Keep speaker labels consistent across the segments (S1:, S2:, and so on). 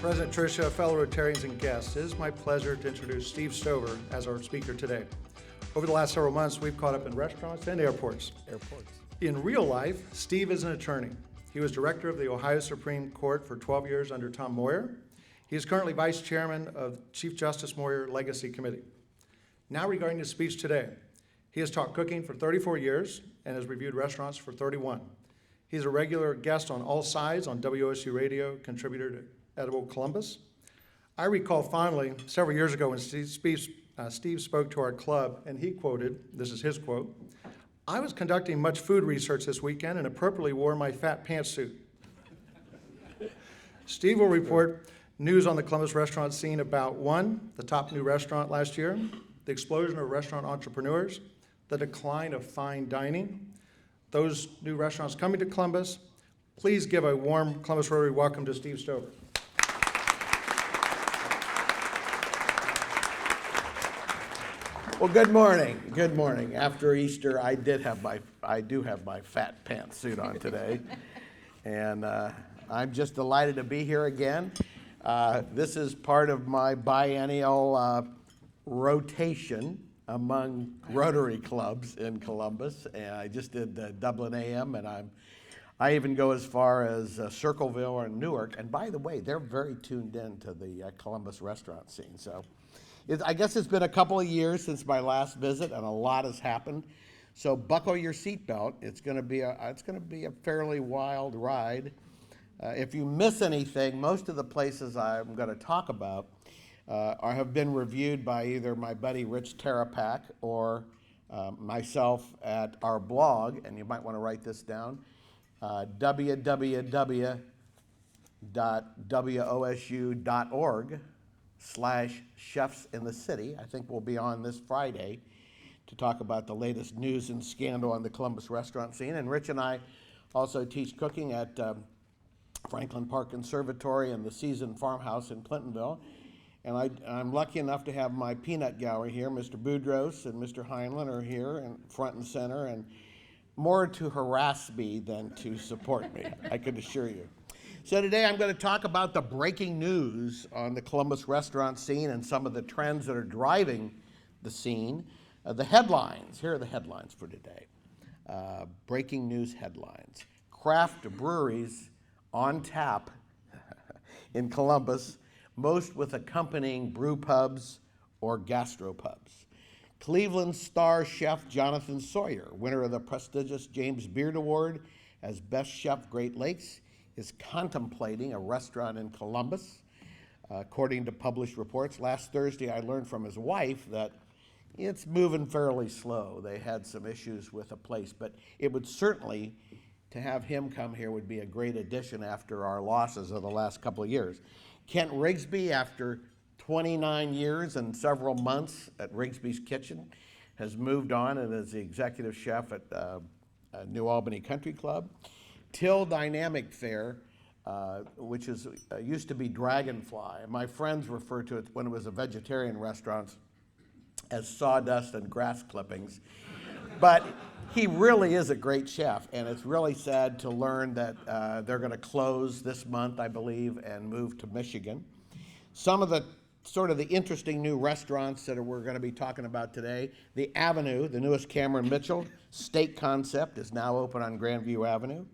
S1: President Tricia, fellow Rotarians and guests, it is my pleasure to introduce Steve Stover as our speaker today. Over the last several months, we've caught up in restaurants and airports. In real life, Steve is an attorney. He was director of the Ohio Supreme Court for 12 years under Tom Moyer. He is currently vice chairman of Chief Justice Moyer Legacy Committee. Now regarding his speech today, he has taught cooking for 34 years and has reviewed restaurants for 31. He's a regular guest on All Sides on WOSU Radio, contributor to Edible Columbus. I recall fondly several years ago when Steve spoke to our club, and he quoted, this is his quote, "I was conducting much food research this weekend and appropriately wore my fat pantsuit." Steve will report news on the Columbus restaurant scene about one, the top new restaurant last year, the explosion of restaurant entrepreneurs, the decline of fine dining, those new restaurants coming to Columbus. Please give a warm Columbus Rotary welcome to Steve Stover.
S2: Well, good morning. Good morning. After Easter, I do have my fat pantsuit on today, and I'm just delighted to be here again. This is part of my biennial rotation among Rotary clubs in Columbus, and I just did Dublin AM, and I even go as far as Circleville or Newark. And by the way, they're very tuned in to the Columbus restaurant scene. So I guess it's been a couple of years since my last visit, and a lot has happened. So buckle your seatbelt. It's going to be a fairly wild ride. If you miss anything, most of the places I'm going to talk about have been reviewed by either my buddy Rich Terapak or myself at our blog, and you might want to write this down, www.wosu.org/chefs in the city. I think we'll be on this Friday to talk about the latest news and scandal on the Columbus restaurant scene. And Rich and I also teach cooking at Franklin Park Conservatory and the Season Farmhouse in Clintonville. And I'm lucky enough to have my peanut gallery here. Mr. Boudros and Mr. Heinlein are here and front and center, and more to harass me than to support me, I can assure you. So today I'm going to talk about the breaking news on the Columbus restaurant scene and some of the trends that are driving the scene. The headlines, here are the headlines for today. Breaking news headlines. Craft breweries on tap in Columbus, most with accompanying brew pubs or gastropubs. Cleveland star chef Jonathan Sawyer, winner of the prestigious James Beard Award as Best Chef Great Lakes, is contemplating a restaurant in Columbus. According to published reports, last Thursday I learned from his wife that it's moving fairly slow. They had some issues with a place, but it would certainly, to have him come here would be a great addition after our losses of the last couple of years. Kent Rigsby, after 29 years and several months at Rigsby's Kitchen, has moved on and is the executive chef at New Albany Country Club. Till Dynamic Fare, which used to be Dragonfly. My friends refer to it when it was a vegetarian restaurant as sawdust and grass clippings. But he really is a great chef, and it's really sad to learn that they're going to close this month, I believe, and move to Michigan. Some of the interesting new restaurants that we're going to be talking about today. The Avenue, the newest Cameron Mitchell steak concept, is now open on Grandview Avenue.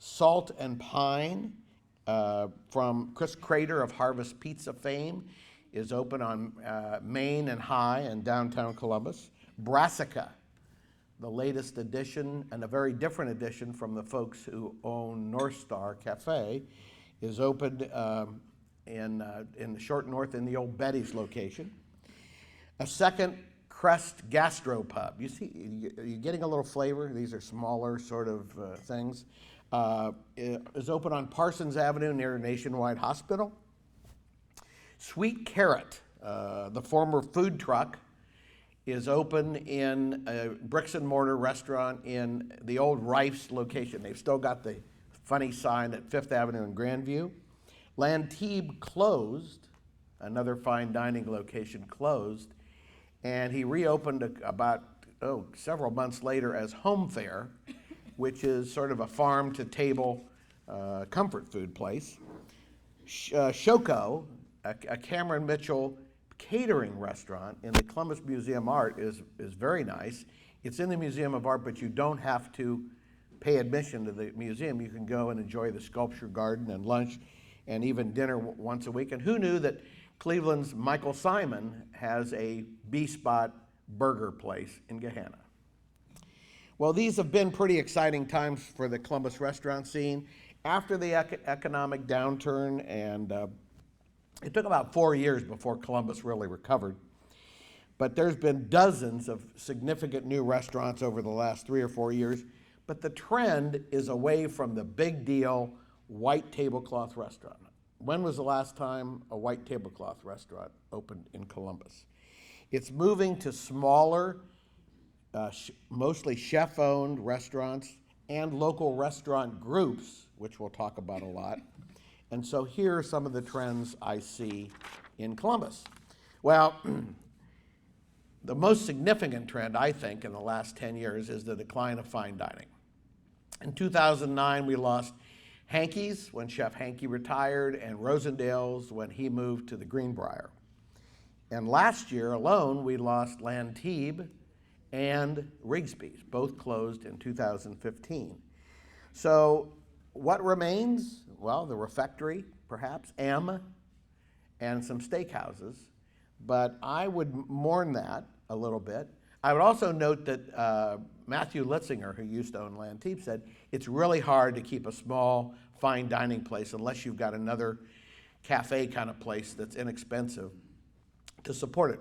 S2: Salt and Pine from Chris Crater of Harvest Pizza fame is open on Main and High in downtown Columbus. Brassica, the latest edition and a very different edition from the folks who own North Star Cafe, is opened in the short north in the old Betty's location. A second Crest Gastropub. You see, you're getting a little flavor. These are smaller sort of things. Is open on Parsons Avenue near Nationwide Hospital. Sweet Carrot, the former food truck, is open in a bricks and mortar restaurant in the old Rife's location. They've still got the funny sign at Fifth Avenue in Grandview. Lantibes closed, another fine dining location closed, and he reopened about several months later as Home Fare, which is sort of a farm to table comfort food place. Shoko, a Cameron Mitchell catering restaurant in the Columbus Museum of Art is very nice. It's in the Museum of Art, but you don't have to pay admission to the museum. You can go and enjoy the sculpture garden and lunch and even dinner once a week. And who knew that Cleveland's Michael Simon has a B-spot burger place in Gahanna? Well, these have been pretty exciting times for the Columbus restaurant scene. After the economic downturn, and it took about 4 years before Columbus really recovered, but there's been dozens of significant new restaurants over the last 3 or 4 years, but the trend is away from the big deal white tablecloth restaurant. When was the last time a white tablecloth restaurant opened in Columbus? It's moving to smaller, mostly chef-owned restaurants and local restaurant groups, which we'll talk about a lot. And so here are some of the trends I see in Columbus. Well, the most significant trend, I think, in the last 10 years is the decline of fine dining. In 2009, we lost Hankey's when Chef Hankey retired, and Rosendale's when he moved to the Greenbrier. And last year alone, we lost Lantibes and Rigsby's, both closed in 2015. So what remains? Well, the refectory, perhaps, and some steakhouses. But I would mourn that a little bit. I would also note that Matthew Litzinger, who used to own Lantibes, said it's really hard to keep a small fine dining place unless you've got another cafe kind of place that's inexpensive to support it.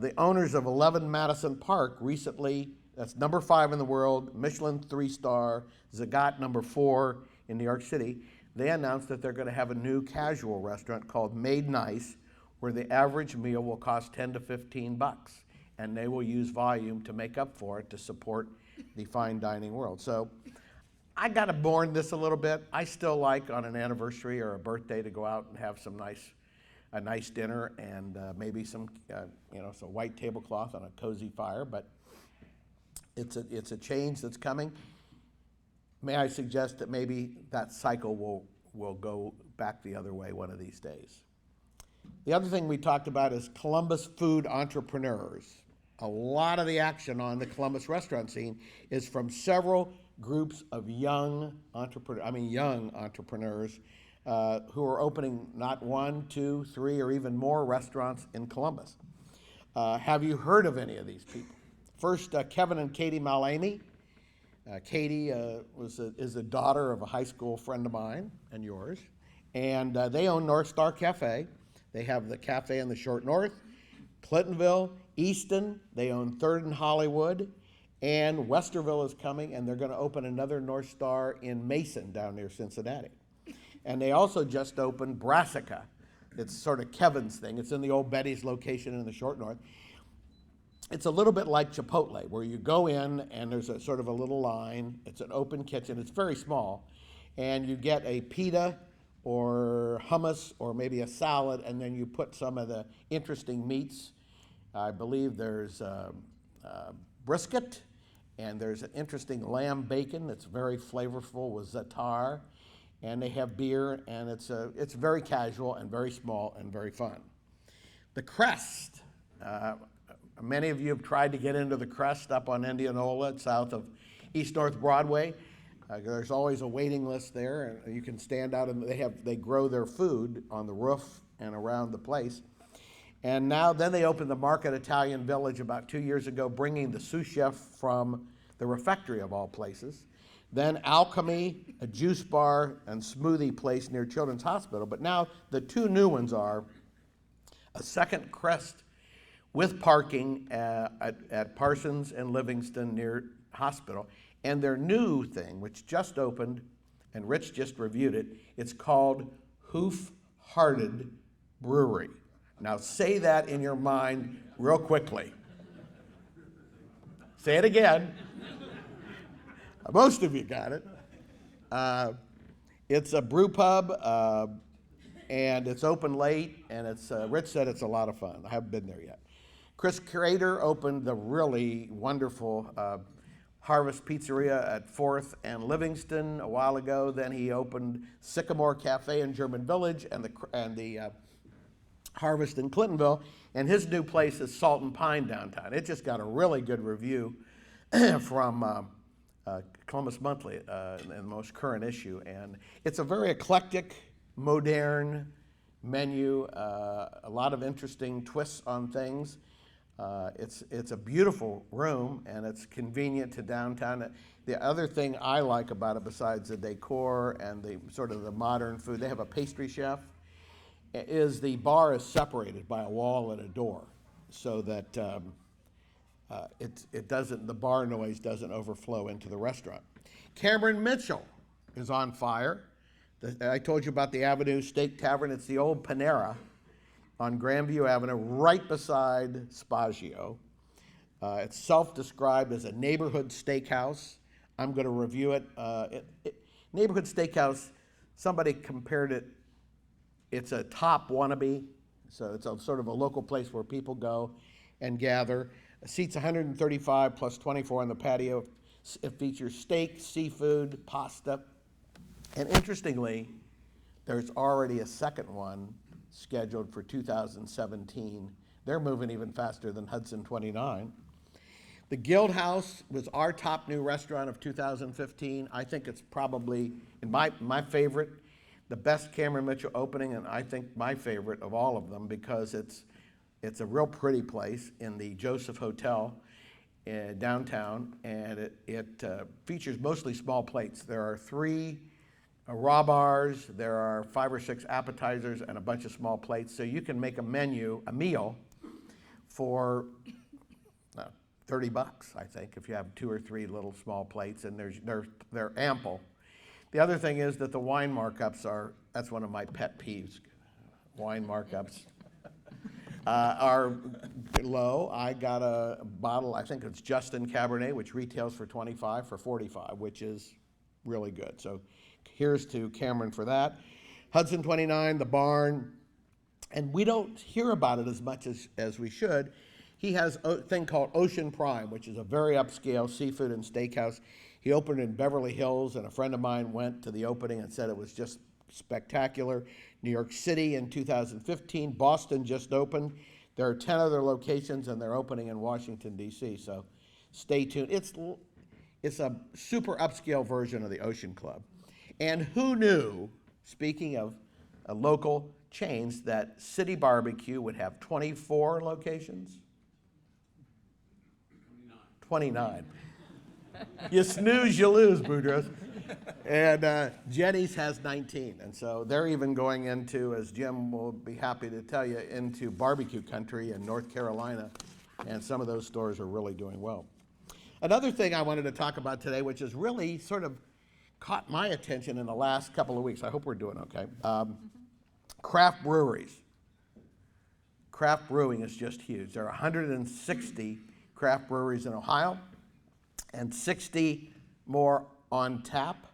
S2: The owners of 11 Madison Park recently, that's number 5 in the world, Michelin 3-star, Zagat number 4 in New York City, they announced that they're going to have a new casual restaurant called Made Nice, where the average meal will cost $10 to $15, and they will use volume to make up for it to support the fine dining world. So I got to mourn this a little bit. I still like on an anniversary or a birthday to go out and have a nice dinner and maybe some white tablecloth on a cozy fire, but it's a change that's coming. May I suggest that maybe that cycle will go back the other way one of these days. The other thing we talked about is Columbus food entrepreneurs. A lot of the action on the Columbus restaurant scene is from several groups of young entrepreneurs who are opening not 1, 2, 3, or even more restaurants in Columbus. Have you heard of any of these people? First, Kevin and Katie Malamy. Katie is the daughter of a high school friend of mine and yours, and they own North Star Cafe. They have the cafe in the Short North, Clintonville, Easton. They own 3rd and Hollywood, and Westerville is coming, and they're going to open another North Star in Mason down near Cincinnati. And they also just opened Brassica. It's sort of Kevin's thing. It's in the old Betty's location in the Short North. It's a little bit like Chipotle, where you go in and there's a sort of a little line. It's an open kitchen. It's very small. And you get a pita or hummus or maybe a salad, and then you put some of the interesting meats. I believe there's brisket, and there's an interesting lamb bacon that's very flavorful with za'atar, and they have beer, and it's very casual and very small and very fun. The Crest. Many of you have tried to get into the Crest up on Indianola, south of East North Broadway. There's always a waiting list there, and you can stand out, and they grow their food on the roof and around the place. And now, then they opened the Market Italian Village about 2 years ago, bringing the sous chef from the refectory of all places. Then Alchemy, a juice bar and smoothie place near Children's Hospital. But now the 2 new ones are a second Crest with parking at Parsons and Livingston near Hospital. And their new thing, which just opened, and Rich just reviewed it, it's called Hoof Brewery. Now say that in your mind real quickly. Say it again. Most of you got it. It's a brew pub, and it's open late, and Rich said it's a lot of fun. I haven't been there yet. Chris Crater opened the really wonderful Harvest Pizzeria at 4th and Livingston a while ago. Then he opened Sycamore Cafe in German Village and the Harvest in Clintonville. And his new place is Salt and Pine downtown. It just got a really good review from Columbus Monthly in the most current issue. And it's a very eclectic, modern menu, a lot of interesting twists on things. It's a beautiful room, and it's convenient to downtown. The other thing I like about it, besides the decor and the sort of the modern food, they have a pastry chef, is the bar is separated by a wall and a door, so that the bar noise doesn't overflow into the restaurant. Cameron Mitchell is on fire. I told you about the Avenue Steak Tavern. It's the old Panera on Grandview Avenue, right beside Spagio. It's self-described as a neighborhood steakhouse. I'm going to review it. Neighborhood steakhouse, somebody compared it, it's a top wannabe, so it's a sort of a local place where people go and gather. It seats 135 plus 24 on the patio. It features steak, seafood, pasta, and interestingly, there's already a second one scheduled for 2017. They're moving even faster than Hudson 29. The Guild House was our top new restaurant of 2015. I think it's probably, in my favorite, the best Cameron Mitchell opening, and I think my favorite of all of them, because it's a real pretty place in the Joseph Hotel downtown, and it features mostly small plates. There are 3 raw bars, there are 5 or 6 appetizers, and a bunch of small plates. So you can make a meal for $30, I think, if you have 2 or 3 little small plates, and they're ample. The other thing is that the wine markups that's one of my pet peeves. Wine markups are low. I got a bottle, I think it's Justin Cabernet, which retails for $25 for $45, which is really good. So here's to Cameron for that. Hudson 29, The Barn, and we don't hear about it as much as we should. He has a thing called Ocean Prime, which is a very upscale seafood and steakhouse. He opened in Beverly Hills, and a friend of mine went to the opening and said it was just spectacular. New York City in 2015. Boston just opened. There are 10 other locations, and they're opening in Washington, D.C., so stay tuned. It's a super upscale version of the Ocean Club. And who knew, speaking of local chains, that City Barbecue would have 24 locations? 29. You snooze, you lose, Boudreaux. And Jenny's has 19. And so they're even going into, as Jim will be happy to tell you, into barbecue country in North Carolina. And some of those stores are really doing well. Another thing I wanted to talk about today, which has really sort of caught my attention in the last couple of weeks. I hope we're doing okay. Craft breweries. Craft brewing is just huge. There are 160 craft breweries in Ohio and 60 more on tap.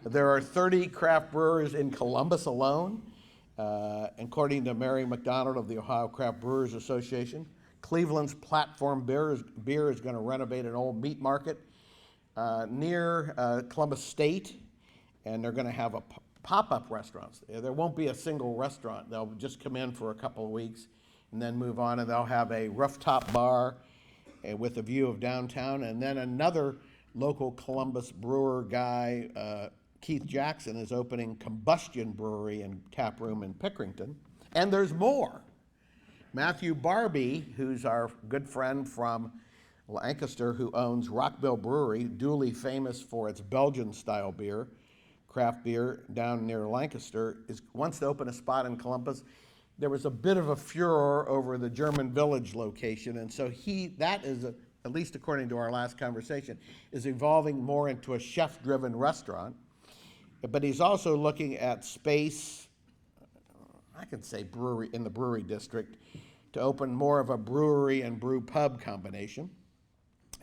S2: There are 30 craft brewers in Columbus alone, according to Mary McDonald of the Ohio Craft Brewers Association. Cleveland's Platform Beer is going to renovate an old meat market near Columbus State, and they're going to have pop-up restaurants. There won't be a single restaurant. They'll just come in for a couple of weeks and then move on, and they'll have a rooftop bar with a view of downtown. And then another local Columbus brewer guy, Keith Jackson, is opening Combustion Brewery and Tap Room in Pickerington. And there's more. Matthew Barbie, who's our good friend from Lancaster, who owns Rockville Brewery, duly famous for its Belgian-style beer, craft beer down near Lancaster, wants to open a spot in Columbus. There was a bit of a furor over the German Village location, and so that is, at least according to our last conversation, is evolving more into a chef-driven restaurant. But he's also looking at space, I could say brewery, in the brewery district, to open more of a brewery and brew pub combination.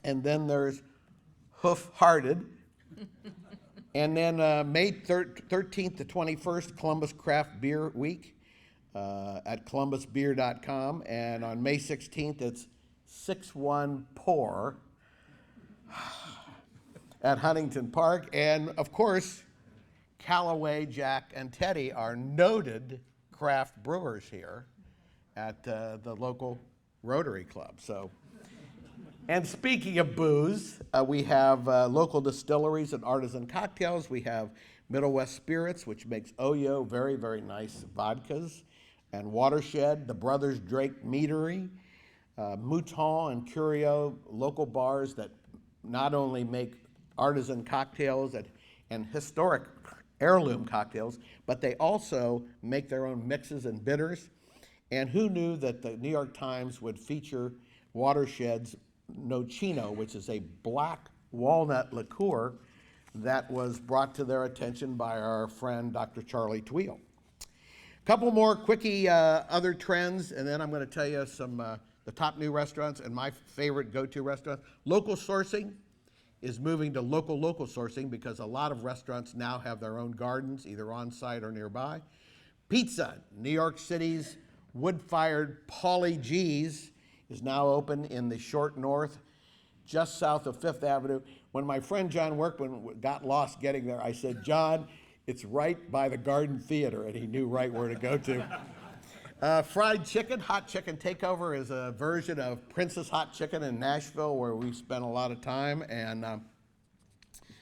S2: And then there's Hoof Hearted. And then May 13th to 21st, Columbus Craft Beer Week at columbusbeer.com. And on May 16th, it's 6-1 Pour. at Huntington Park. And of course, Callaway, Jack, and Teddy are noted craft brewers here at the local Rotary Club. So, and speaking of booze, we have local distilleries and artisan cocktails. We have Middle West Spirits, which makes Oyo very, very nice vodkas, and Watershed, the Brothers Drake Meadery, Mouton and Curio, local bars that not only make artisan cocktails and historic heirloom cocktails, but they also make their own mixes and bitters. And who knew that the New York Times would feature Watershed's Nocino, which is a black walnut liqueur that was brought to their attention by our friend Dr. Charlie Tweel. A couple more quickie other trends, and then I'm going to tell you some the top new restaurants and my favorite go-to restaurants. Local sourcing is moving to local sourcing because a lot of restaurants now have their own gardens, either on site or nearby. Pizza, New York City's wood-fired Paulie G's is now open in the short north, just south of Fifth Avenue. When my friend John Workman got lost getting there, I said, John, it's right by the Garden Theater, and he knew right where to go to. Fried chicken, hot chicken takeover is a version of Princess Hot Chicken in Nashville, where we spent a lot of time, and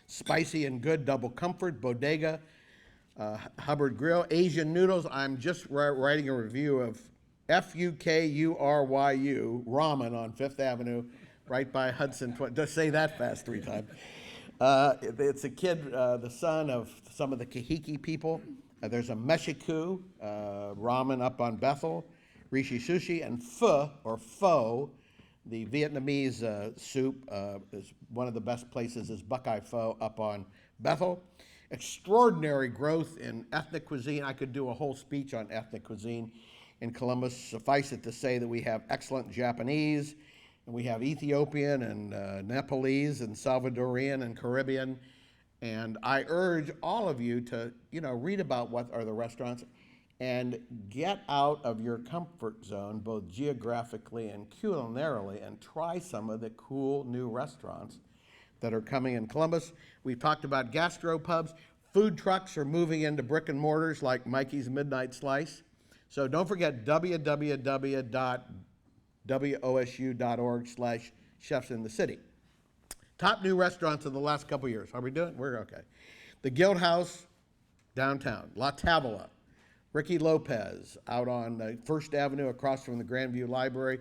S2: spicy and good double comfort, bodega, Hubbard Grill, Asian noodles. I'm just writing a review of Fukuryu ramen on Fifth Avenue, right by Hudson. Just say that fast 3 times. It's a kid, the son of some of the Kahiki people. There's a Meshiku ramen up on Bethel, Rishi Sushi, and Pho, the Vietnamese soup, is one of the best places is Buckeye Pho up on Bethel. Extraordinary growth in ethnic cuisine. I could do a whole speech on ethnic cuisine in Columbus. Suffice it to say that we have excellent Japanese, and we have Ethiopian and Nepalese and Salvadorian and Caribbean. And I urge all of you to, read about what are the restaurants and get out of your comfort zone, both geographically and culinarily, and try some of the cool new restaurants that are coming in Columbus. We've talked about gastropubs. Food trucks are moving into brick and mortars like Mikey's Midnight Slice. So don't forget www.wosu.org/chefs in the city. Top new restaurants in the last couple years. How are we doing? We're okay. The Guild House, downtown. La Tavola. Ricky Lopez, out on First Avenue across from the Grandview Library.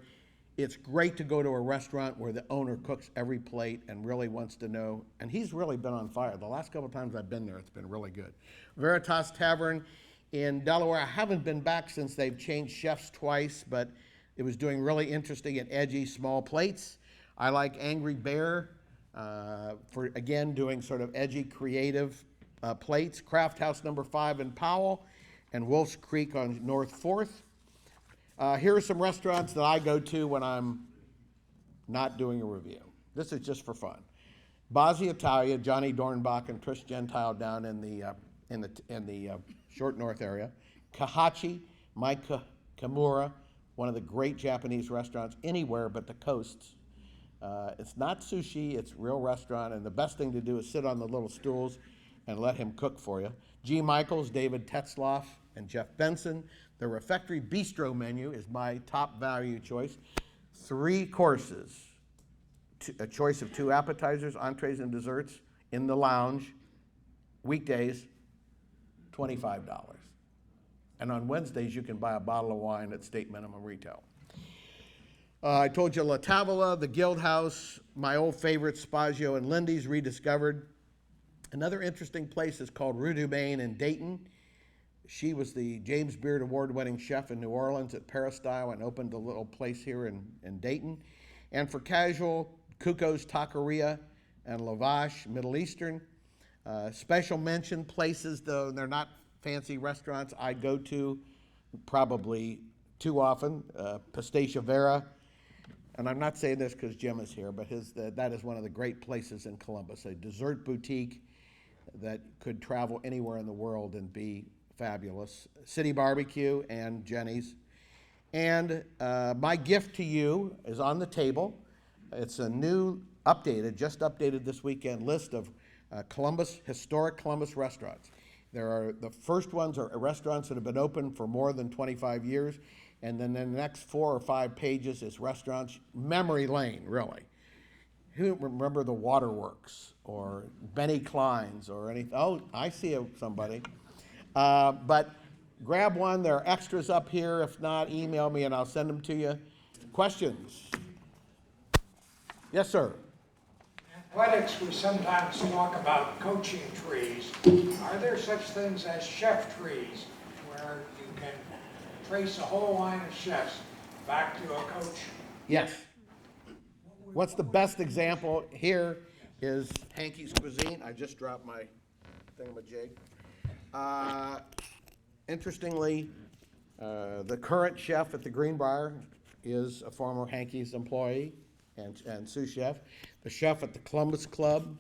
S2: It's great to go to a restaurant where the owner cooks every plate and really wants to know, and he's really been on fire. The last couple times I've been there, it's been really good. Veritas Tavern in Delaware. I haven't been back since they've changed chefs twice, but it was doing really interesting and edgy small plates. I like Angry Bear for, again, doing sort of edgy, creative plates. Craft House number 5 in Powell and Wolf's Creek on North 4th. Here are some restaurants that I go to when I'm not doing a review. This is just for fun. Bazzi Italia, Johnny Dornbach and Trish Gentile down in the short north area. Kahachi, Mike Kimura, one of the great Japanese restaurants anywhere but the coasts. It's not sushi, it's real restaurant, and the best thing to do is sit on the little stools and let him cook for you. G. Michaels, David Tetzloff, and Jeff Benson. The Refectory Bistro menu is my top value choice. 3 courses, a choice of 2 appetizers, entrees, and desserts in the lounge, weekdays, $25. And on Wednesdays, you can buy a bottle of wine at state minimum retail. I told you La Tavola, the Guild House, my old favorite Spazio and Lindy's rediscovered. Another interesting place is called Rue du Maine in Dayton. She was the James Beard Award-winning chef in New Orleans at Peristyle and opened a little place here in Dayton. And for casual, Kuko's Taqueria and Lavash, Middle Eastern. Special mention places, though they're not fancy restaurants, I go to probably too often. Pistacia Vera. And I'm not saying this because Jim is here, but that is one of the great places in Columbus, a dessert boutique that could travel anywhere in the world and be fabulous. City Barbecue and Jenny's. And my gift to you is on the table. It's a new, just updated this weekend list of historic Columbus restaurants. The first ones are restaurants that have been open for more than 25 years, and then the next 4 or 5 pages is restaurants, memory lane, really. Who remember the Waterworks or Benny Klein's or anything? Oh, I see somebody. But grab one. There are extras up here. If not, email me and I'll send them to you. Questions? Yes, sir.
S3: Athletics, we sometimes talk about coaching trees. Are there such things as chef trees where you can trace a whole line of chefs back to a coach?
S2: Yes. What's the best example here is Hankey's Cuisine. I just dropped my thingamajig. Interestingly, the current chef at the Greenbrier is a former Hankey's employee and sous chef. The chef at the Columbus Club,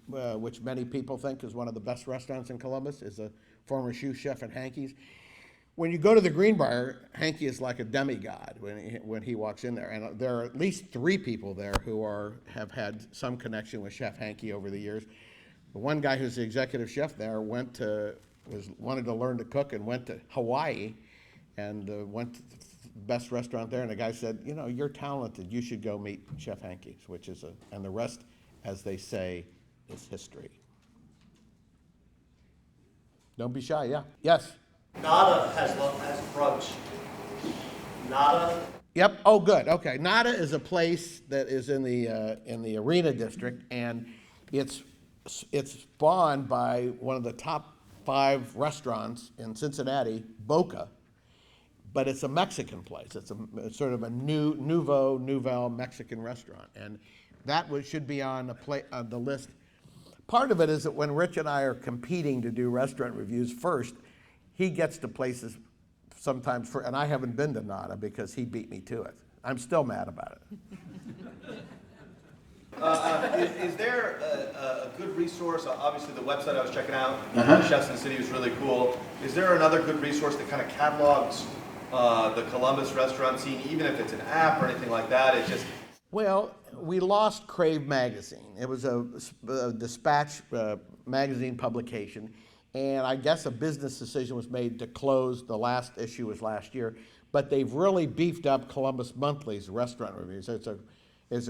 S2: which many people think is one of the best restaurants in Columbus, is a former sous chef at Hankey's. When you go to the Greenbrier, Hankey is like a demigod when he walks in there. And there are at least 3 people there who have had some connection with Chef Hankey over the years. The one guy who's the executive chef there wanted to learn to cook and went to Hawaii and went to the best restaurant there. And the guy said, you know, you're talented. You should go meet Chef Hankey's, and the rest, as they say, is history. Don't be shy, yeah. Yes?
S4: Nada has approached. Nada.
S2: Yep. Oh, good. Okay. Nada is a place that is in the Arena District, and it's spawned by one of the top 5 restaurants in Cincinnati, Boca. But it's a Mexican place. It's sort of a nouvelle Mexican restaurant, and that should be on the list. Part of it is that when Rich and I are competing to do restaurant reviews first, he gets to places sometimes, and I haven't been to Nada because he beat me to it. I'm still mad about
S4: it. Is there a good resource? Obviously, the website I was checking out, Chefs in the City, was really cool. Is there another good resource that kind of catalogs the Columbus restaurant scene, even if it's an app or anything like that? It's just...
S2: Well, we lost Crave Magazine. It was a Dispatch magazine publication. And I guess a business decision was made to close. The last issue was last year, but they've really beefed up Columbus Monthly's restaurant reviews. It's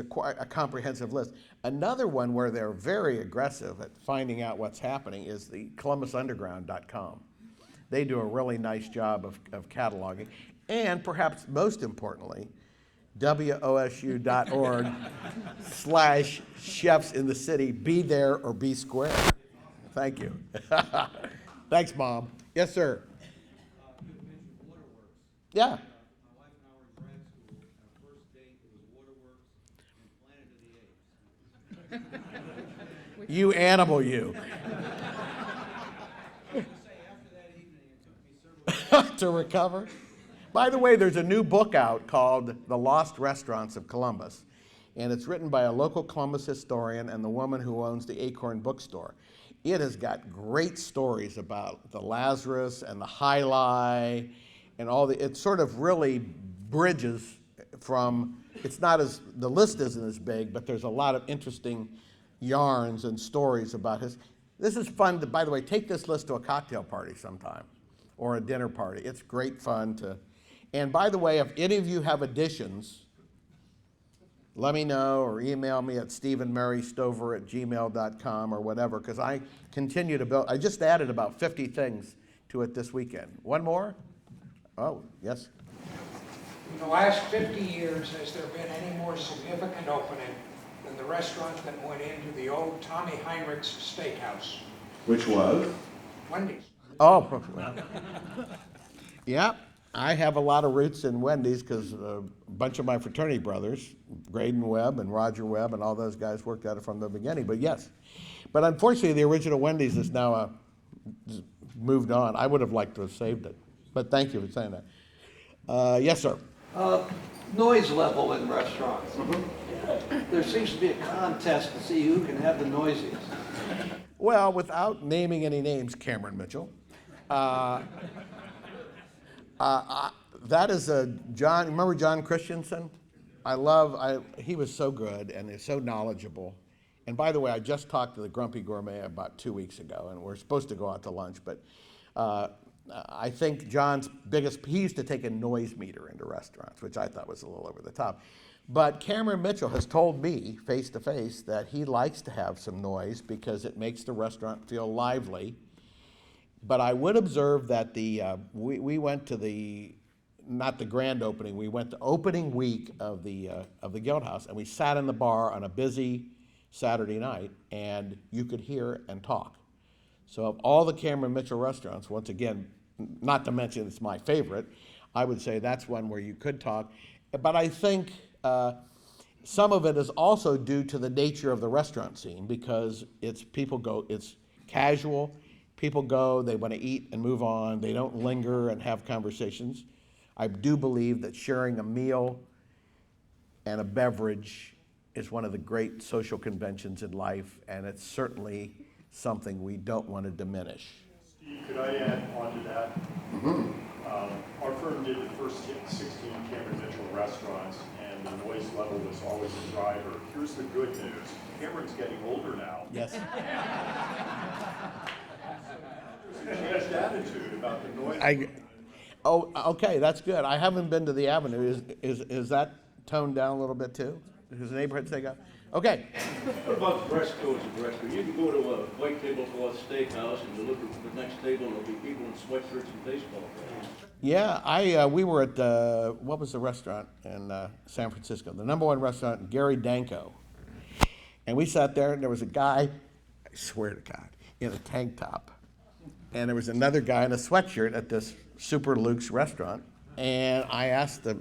S2: quite a comprehensive list. Another one where they're very aggressive at finding out what's happening is the ColumbusUnderground.com. They do a really nice job of cataloging, and perhaps most importantly, WOSU.org/chefs in the city. Be there or be square. Thank you. Thanks, Mom. Yes, sir.
S5: You mentioned Waterworks.
S2: Yeah.
S5: My wife and I were in grad school, and our first date was Waterworks and Planet of the Apes.
S2: You animal, you.
S5: I have to say, after that evening, it took me several years.
S2: To recover. By the way, there's a new book out called The Lost Restaurants of Columbus, and it's written by a local Columbus historian and the woman who owns the Acorn Bookstore. It has got great stories about the Lazarus and the High Lie and it sort of really bridges from, the list isn't as big, but there's a lot of interesting yarns and stories about this is fun by the way, take this list to a cocktail party sometime or a dinner party. It's great fun and by the way, if any of you have additions, let me know or email me at stephenmarystover@gmail.com or whatever, because I continue to build. I just added about 50 things to it this weekend. One more? Oh, yes.
S3: In the last 50 years, has there been any more significant opening than the restaurant that went into the old Tommy Heinrich's Steakhouse?
S2: Which was?
S3: Wendy's.
S2: Oh, yeah. I have a lot of roots in Wendy's because a bunch of my fraternity brothers, Graydon Webb and Roger Webb and all those guys worked at it from the beginning, but yes. But unfortunately, the original Wendy's is now moved on. I would have liked to have saved it, but thank you for saying that. Yes, sir.
S6: Noise level in restaurants. There seems to be a contest to see who can have the noisiest.
S2: Well, without naming any names, Cameron Mitchell. That is a John. Remember John Christensen? he was so good and is so knowledgeable. And by the way, I just talked to the Grumpy Gourmet about 2 weeks ago, and we're supposed to go out to lunch, but I think John's he used to take a noise meter into restaurants, which I thought was a little over the top. But Cameron Mitchell has told me face to face that he likes to have some noise because it makes the restaurant feel lively. But I would observe that we went to not the grand opening, we went to opening week of the Guild House, and we sat in the bar on a busy Saturday night, and you could hear and talk. So of all the Cameron Mitchell restaurants, once again, not to mention it's my favorite, I would say that's one where you could talk. But I think some of it is also due to the nature of the restaurant scene, because it's casual, people go, they want to eat and move on, they don't linger and have conversations. I do believe that sharing a meal and a beverage is one of the great social conventions in life, and it's certainly something we don't want to diminish.
S7: Steve, could I add on to that? Our firm did the first 16 Cameron Mitchell restaurants, and the noise level was always a driver. Here's the good news. Cameron's getting older now.
S2: Yes.
S7: There's a changed attitude about the noise.
S2: Oh, okay, that's good. I haven't been to the Avenue. Is that toned down a little bit too? Does the neighborhood take up? Okay.
S5: What about dress codes and dress code? You can go to a white tablecloth steakhouse and you look at the next table and there'll be people in sweatshirts and baseball caps.
S2: Yeah, we were at what was the restaurant in San Francisco? The #1 restaurant, Gary Danko. And we sat there, and there was a guy, I swear to God, in a tank top. And there was another guy in a sweatshirt at this Super Luke's restaurant. And I asked the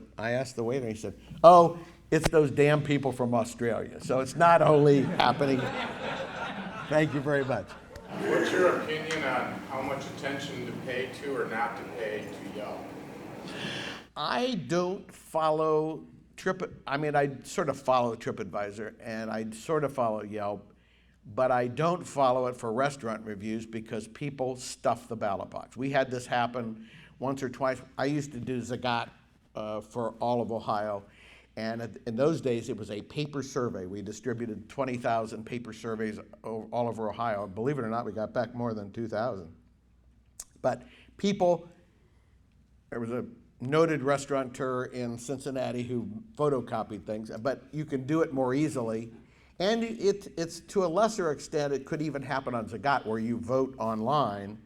S2: waiter, and he said, "Oh, it's those damn people from Australia. So it's not only happening." Thank you very much.
S8: What's your opinion on how much attention to pay to or not to pay to Yelp?
S2: I don't follow I sort of follow TripAdvisor, and I sort of follow Yelp, but I don't follow it for restaurant reviews because people stuff the ballot box. We had this happen once or twice. I used to do Zagat for all of Ohio, and in those days it was a paper survey. We distributed 20,000 paper surveys all over Ohio. Believe it or not, we got back more than 2,000. But there was a noted restaurateur in Cincinnati who photocopied things, but you can do it more easily. And it's to a lesser extent, it could even happen on Zagat where you vote online.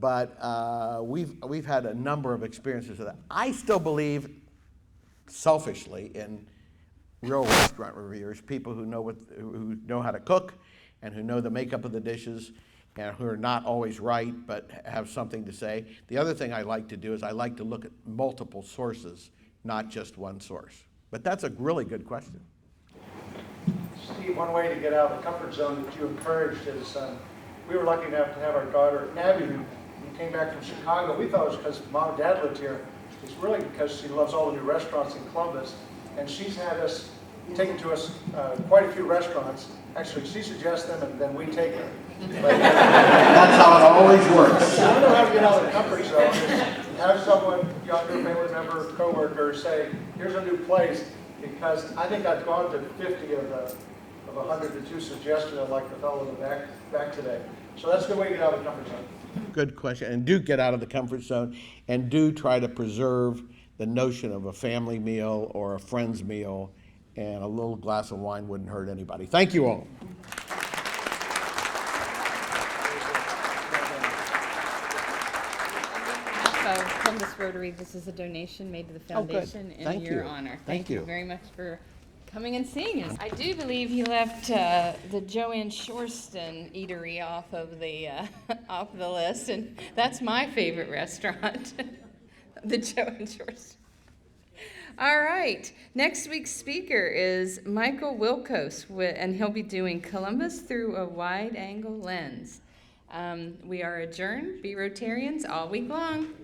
S2: But we've had a number of experiences of that. I still believe, selfishly, in real restaurant reviewers, people who know how to cook and who know the makeup of the dishes and who are not always right but have something to say. The other thing I like to do is I like to look at multiple sources, not just one source. But that's a really good question.
S1: Steve, one way to get out of the comfort zone that you encouraged is, we were lucky enough to have our daughter, Abby, who came back from Chicago. We thought it was because Mom and Dad lived here. It's really because she loves all the new restaurants in Columbus, and she's had us taken to us quite a few restaurants. Actually, she suggests them, and then we take them.
S2: That's how it always works.
S1: I don't know how to get out of the comfort zone. Is have someone, younger family member, coworker, say, "Here's a new place," because I think I've gone to 50 of 100 that you suggested, like the fellow in the back today. So that's a good way to get out of the comfort zone.
S2: Good question. And do get out of the comfort zone, and do try to preserve the notion of a family meal or a friend's meal, and a little glass of wine wouldn't hurt anybody. Thank you all.
S9: ColumbusRotary, this is a donation made to the foundation in
S2: Thank
S9: your
S2: you.
S9: honor.
S2: Thank you.
S9: Very much for coming and seeing us. I do believe he left the Joanne Shorston eatery off of the off the list, and that's my favorite restaurant, the Joanne Shorston. All right, next week's speaker is Michael Wilkos, and he'll be doing Columbus Through a Wide-Angle Lens. We are adjourned. Be Rotarians all week long.